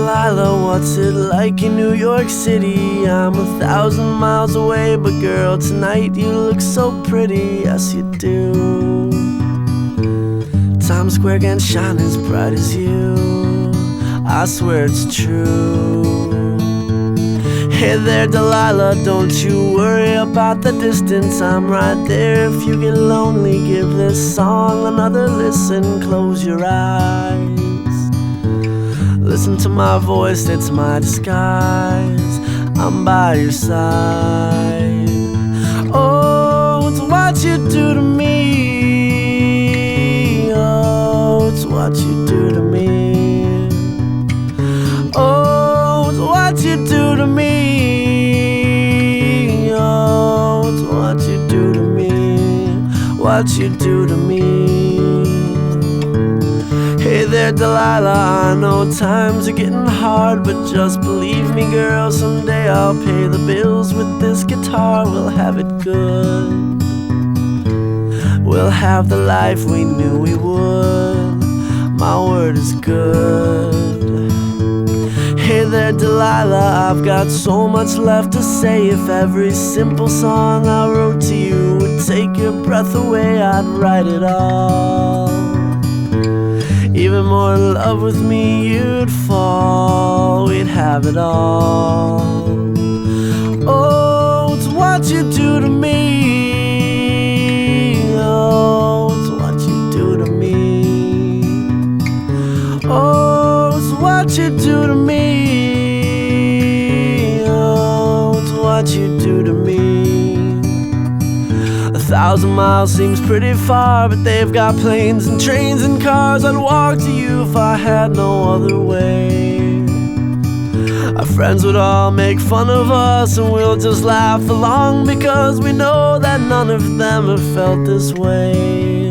Delilah, what's it like in New York City? I'm 1,000 miles away, but girl, tonight you look so pretty, yes you do. Times Square can't shine as bright as you, I swear it's true. Hey there Delilah, don't you worry about the distance, I'm right there if you get lonely. Give this song another listen, close your eyes. Listen to my voice, it's my disguise, I'm by your side. Oh, it's what you do to me. Oh, it's what you do to me. Oh, it's what you do to me. Oh, it's what you do to me. What you do to me. Hey there Delilah, I know times are getting hard, but just believe me girl, someday I'll pay the bills with this guitar. We'll have it good, we'll have the life we knew we would, my word is good. Hey there Delilah, I've got so much left to say. If every simple song I wrote to you would take your breath away, I'd write it all. Even more in love with me you'd fall, we'd have it all. Oh, it's what you do to me. Oh, it's what you do to me. Oh, it's what you do to me. Oh, it's what you do to me. 1,000 miles seems pretty far, but they've got planes and trains and cars. I'd walk to you if I had no other way. Our friends would all make fun of us, and we'll just laugh along, because we know that none of them have felt this way.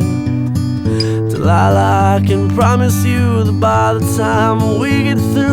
Delilah, I can promise you that by the time we get through,